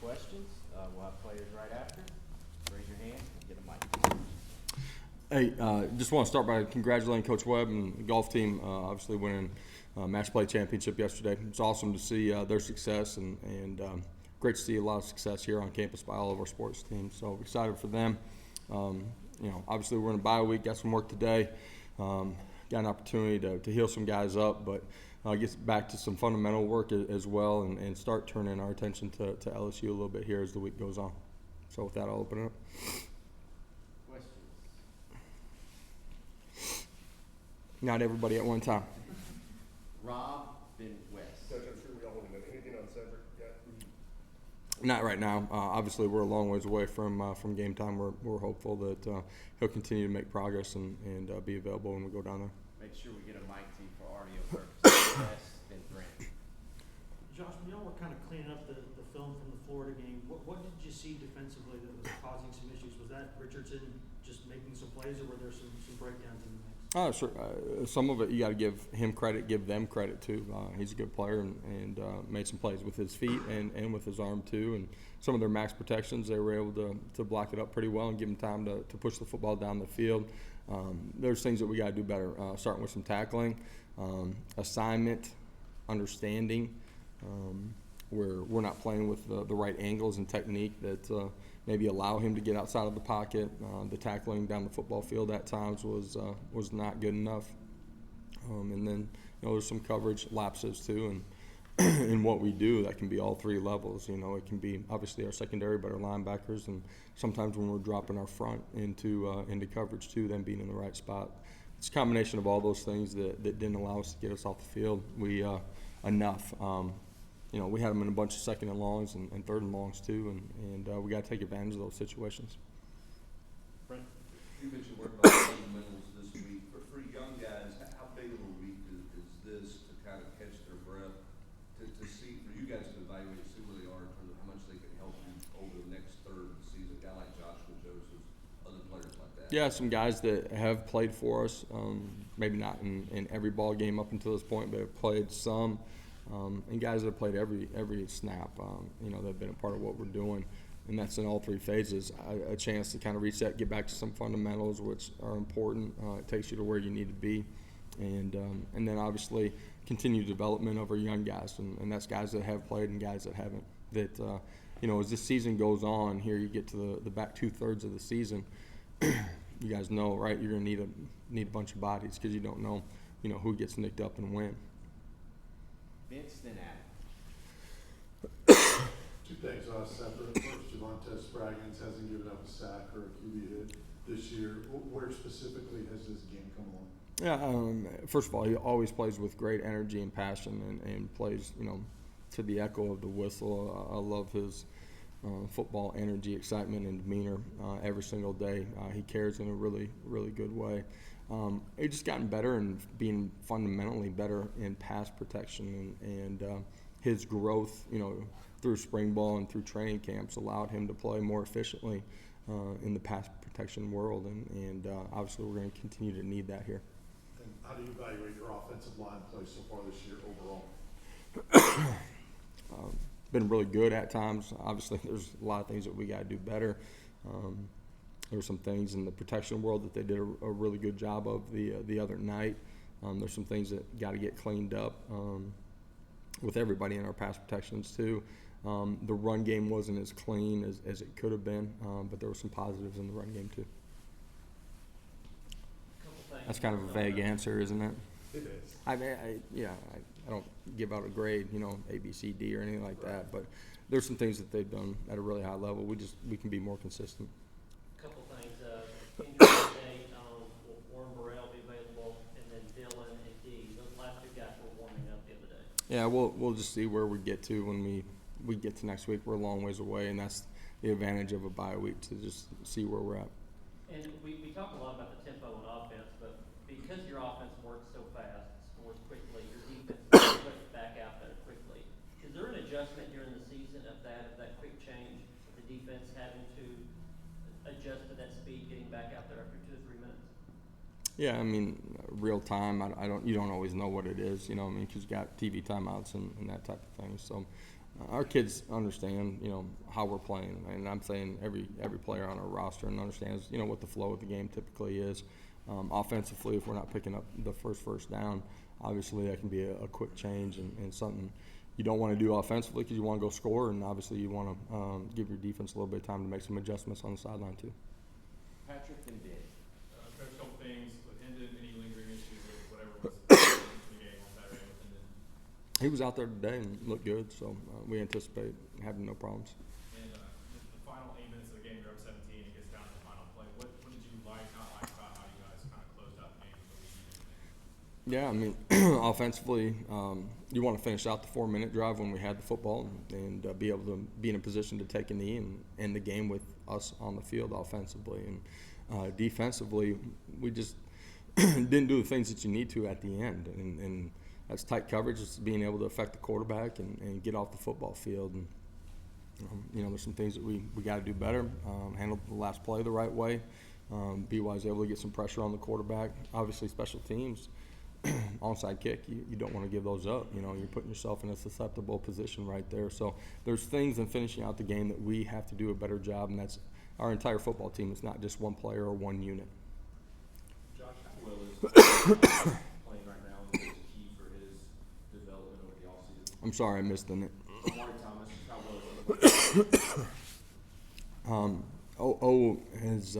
questions. We'll have players right after. Raise your hand and get a mic. Hey, just want to start by congratulating Coach Webb and the golf team, obviously winning match play championship yesterday. It's awesome to see their success and great to see a lot of success here on campus by all of our sports teams. So excited for them. Obviously we're in a bye week, got some work today. Got an opportunity to heal some guys up, but get back to some fundamental work as well and start turning our attention to LSU a little bit here as the week goes on. So with that, I'll open it up. Not everybody at one time. Rob Ben West. Coach, I'm sure we all want to know anything on Cedric yet. Not right now. Obviously, we're a long ways away from game time. We're hopeful that he'll continue to make progress and be available when we go down there. Make sure we get a mic to you for audio purposes. West and Brent. Josh, when y'all were kind of cleaning up the film from the Florida game, what did you see defensively that was causing some issues? Was that Richardson just making some plays, or were there some breakdowns in the mix? Sure. Some of it you got to give him credit, give them credit too. He's a good player and made some plays with his feet and with his arm too. And some of their max protections, they were able to block it up pretty well and give him time to push the football down the field. There's things that we got to do better, starting with some tackling, assignment, understanding, where we're not playing with the right angles and technique that maybe allow him to get outside of the pocket. The tackling down the football field at times was not good enough. And then there's some coverage lapses too, and in what we do that can be all three levels. It can be obviously our secondary, but our linebackers, and sometimes when we're dropping our front into coverage too, then being in the right spot. It's a combination of all those things that didn't allow us to get us off the field. Enough. We had them in a bunch of second and longs and third and longs too, and we got to take advantage of those situations. Brent. You mentioned work about fundamentals this week. For young guys, how big of a week is this to kind of catch their breath, to see, for you guys to evaluate, see where they are in terms of how much they can help you over the next third of the season? A guy like Joshua Joseph, other players like that. Yeah, some guys that have played for us, maybe not in every ball game up until this point, but have played some. And guys that have played every snap, they've been a part of what we're doing, and that's in all three phases. A chance to kind of reset, get back to some fundamentals, which are important. It takes you to where you need to be, and then obviously continue development of our young guys, and that's guys that have played and guys that haven't. That as this season goes on, here you get to the back 2/3 of the season. You guys know, right? You're gonna need a bunch of bodies because you don't know, who gets nicked up and when. Vince, then Adam. Two things separate. First, Javonte Spraggins hasn't given up a sack or a QB hit this year. Where specifically has this game come along? Yeah, first of all, he always plays with great energy and passion and plays, to the echo of the whistle. I love his football energy, excitement, and demeanor every single day. He cares in a really, really good way. He's just gotten better and being fundamentally better in pass protection, and his growth, through spring ball and through training camps allowed him to play more efficiently in the pass protection world, and obviously we're going to continue to need that here. And how do you evaluate your offensive line play so far this year overall? Been really good at times. Obviously, there's a lot of things that we got to do better. There were some things in the protection world that they did a really good job of the other night. There's some things that got to get cleaned up with everybody in our pass protections too. The run game wasn't as clean as it could have been, but there were some positives in the run game too. That's kind of a vague answer, isn't it? It is. I don't give out a grade, A, B, C, D, or anything like that. But there's some things that they've done at a really high level. We can be more consistent. Couple things. Can you update on will Warren Burrell be available, and then Dylan and D? Those last two guys were warming up the other day. Yeah, we'll just see where we get to when we get to next week. We're a long ways away, and that's the advantage of a bye week, to just see where we're at. And we talk a lot about the tempo on offense, but because your offense works so fast, scores quickly, your defense pushes back out there quickly. Is there an adjustment during the season of that quick change, the defense having to adjust to that speed, getting back out there after 2 or 3 minutes? Yeah, real time. You don't always know what it is, because you got TV timeouts and that type of thing. So, Our kids understand, how we're playing, and I'm saying every player on our roster and understands, what the flow of the game typically is. Offensively, if we're not picking up the first down, obviously that can be a quick change and something you don't want to do offensively because you want to go score, and obviously you want to give your defense a little bit of time to make some adjustments on the sideline too. Patrick and Dave. Coach, a couple things with Hendon, any lingering issues with whatever was in the game on Saturday with Hendon? He was out there today and looked good, so we anticipate having no problems. And the final 8 minutes of the game, you're up 17, it gets down to the final play. What did you like, not like about how you guys kind of closed out the game with the lead? Yeah, I mean, offensively, you want to finish out the 4-minute drive when we had the football and be able to be in a position to take a knee and end the game with us on the field offensively. And defensively, we just didn't do the things that you need to at the end. And that's tight coverage, it's being able to affect the quarterback and get off the football field. And, there's some things that we got to do better, handle the last play the right way. BY's able to get some pressure on the quarterback. Obviously, special teams, onside kick, you don't want to give those up. You're putting yourself in a susceptible position right there. So there's things in finishing out the game that we have to do a better job, and that's our entire football team. It's not just one player or one unit. Josh, how well is playing right now is key for his development over the offseason? I'm sorry I missed the net. Marty Thomas, how well is O has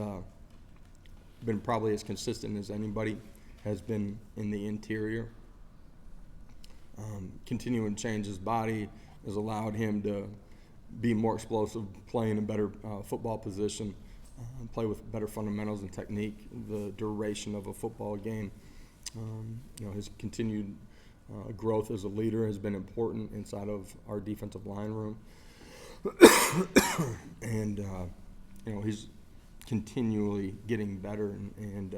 been probably as consistent as anybody has been in the interior. Continuing to change his body has allowed him to be more explosive, play in a better football position, play with better fundamentals and technique, the duration of a football game. His continued growth as a leader has been important inside of our defensive line room. And, he's continually getting better and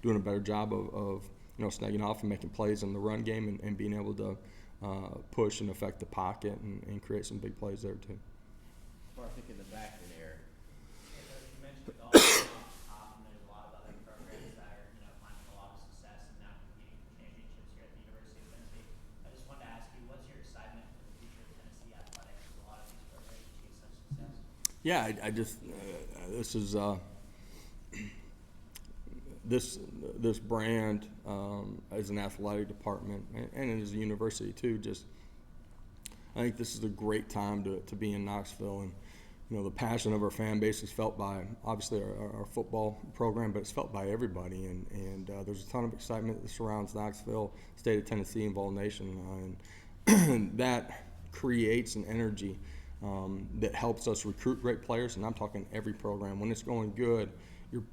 doing a better job of snagging off and making plays in the run game and being able to push and affect the pocket and create some big plays there too. Well, I think in the back there, You mentioned the golf top, and there's a lot of other programs that are, finding a lot of success and now competing for championships here at the University of Tennessee. I just wanted to ask you, what's your excitement for the future of Tennessee athletics as a lot of these programs achieve such success? Yeah, I just this is this brand as an athletic department and as a university too. I think this is a great time to be in Knoxville, and the passion of our fan base is felt by obviously our football program, but it's felt by everybody, and there's a ton of excitement that surrounds Knoxville, state of Tennessee, and Vol Nation, and that creates an energy that helps us recruit great players. And I'm talking every program. When it's going good,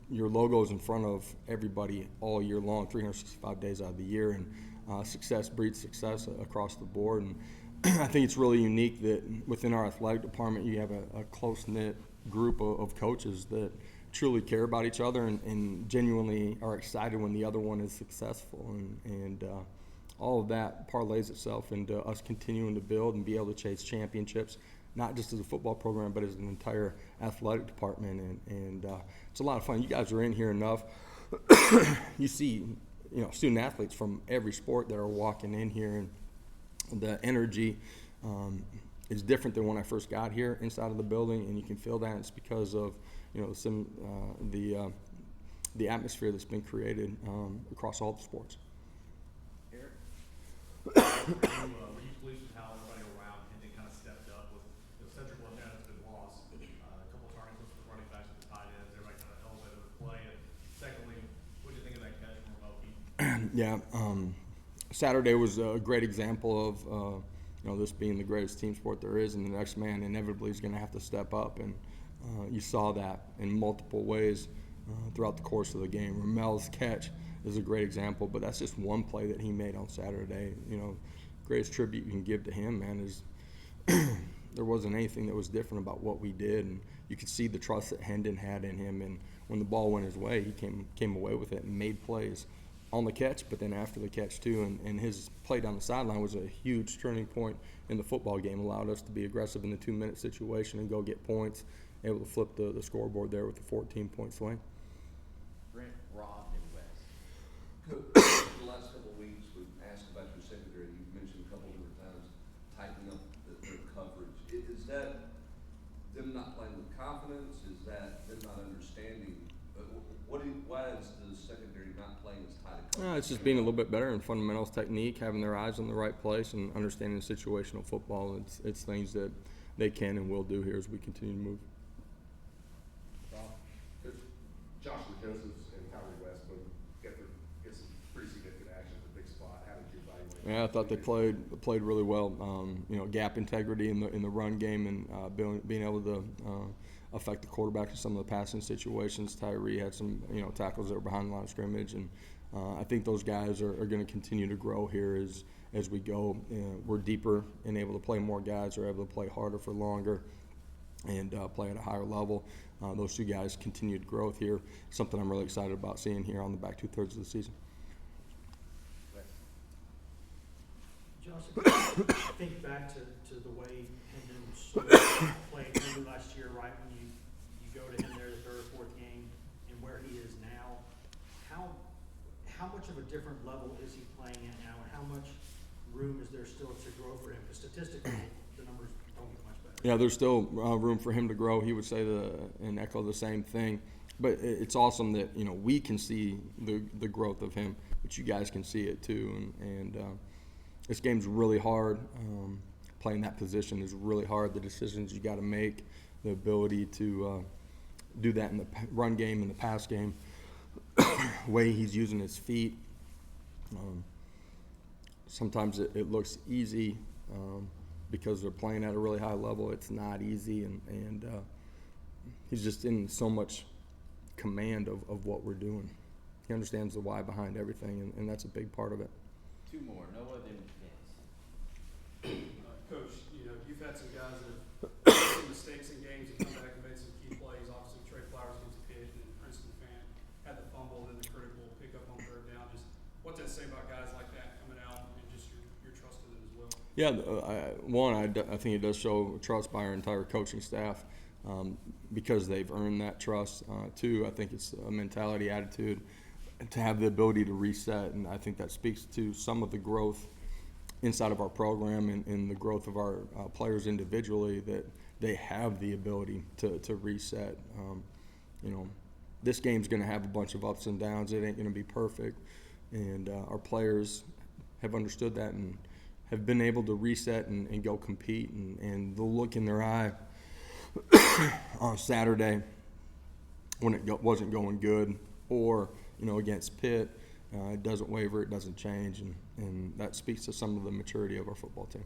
your logo is in front of everybody all year long, 365 days out of the year, and success breeds success across the board. And I think it's really unique that within our athletic department you have a close-knit group of coaches that truly care about each other and genuinely are excited when the other one is successful. And all of that parlays itself into us continuing to build and be able to chase championships, not just as a football program, but as an entire athletic department. And it's a lot of fun. You guys are in here enough. You see, student athletes from every sport that are walking in here, and the energy is different than when I first got here inside of the building, and you can feel that. It's because of the atmosphere that's been created across all the sports. Eric, were you pleased with how everybody around Hendon kind of stepped up with Cedric Lynette has been lost, a couple of targets with the running backs with the tight ends, everybody kind of elevated the play. And secondly, what do you think of that catch from Heupel? Yeah, Saturday was a great example of this being the greatest team sport there is, and the next man inevitably is going to have to step up, and you saw that in multiple ways throughout the course of the game. Ramel's catch is a great example, but that's just one play that he made on Saturday. Greatest tribute you can give to him, man, is there wasn't anything that was different about what we did, and you could see the trust that Hendon had in him, and when the ball went his way, he came away with it and made plays on the catch, but then after the catch too, and his play down the sideline was a huge turning point in the football game, allowed us to be aggressive in the 2-minute situation and go get points, able to flip the scoreboard there with a 14-point swing. Brent, Rob, and Wes. Coach, the last couple of weeks, we've asked about your secondary. You've mentioned a couple different times tightening up their coverage. them not playing with confidence? Is that them not understanding? Why is the secondary not playing as tight a coverage? It's just being a little bit better in fundamentals, technique, having their eyes in the right place, and understanding situational football. It's things that they can and will do here as we continue to move. Coach, Joshua Josephs and Kyrie West both get some pretty significant action at the big spot. How did you evaluate? Yeah, I thought they played really well. Gap integrity in the run game and being able to affect the quarterback in some of the passing situations. Tyree had some tackles that were behind the line of scrimmage, and I think those guys are going to continue to grow here as we go. We're deeper and able to play more guys. Are able to play harder for longer and play at a higher level. Those two guys continued growth here. Something I'm really excited about seeing here on the back 2/3 of the season. Josh, think back to the way Hendon sort of played early last year, right? When you go to him there the third or fourth game and where he is now, how much of a different level is he playing at now, and how much room is there still to grow for him? Because statistically, the numbers don't get much better. Yeah, there's still room for him to grow. He would say and echo the same thing. But it's awesome that we can see the growth of him, but you guys can see it too. And this game's really hard. Playing that position is really hard. The decisions you got to make, the ability to do that in the run game and the pass game, way he's using his feet. Sometimes it looks easy because they're playing at a really high level. It's not easy, and he's just in so much command of what we're doing. He understands the why behind everything, and that's a big part of it. Two more, no other defense. Coach, you've had some guys that have made some mistakes in games and come back and made some key plays. Obviously, Trey Flowers against Pitt and Princeton Fan had the fumble and the critical pickup on third down. Just what's that say about guys like that coming out and just your trust in them as well? Yeah, I think it does show trust by our entire coaching staff because they've earned that trust. Two, I think it's a mentality, attitude to have the ability to reset, and I think that speaks to some of the growth inside of our program and the growth of our players individually, that they have the ability to reset. This game's going to have a bunch of ups and downs. It ain't going to be perfect, and our players have understood that and have been able to reset and go compete, and the look in their eye on Saturday when it wasn't going good, or against Pitt, it doesn't waver, it doesn't change, and that speaks to some of the maturity of our football team.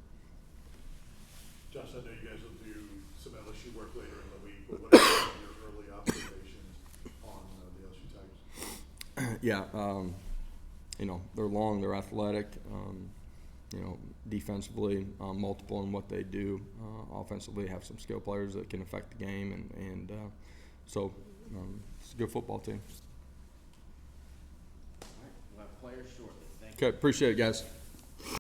Josh, I know you guys will do some LSU work later in the week, but what are your early observations on the LSU Tigers? Yeah, they're long, they're athletic, defensively, multiple in what they do. Offensively, have some skill players that can affect the game, and so it's a good football team. All right, we'll have players shortly. Thank you. Okay, appreciate it, guys.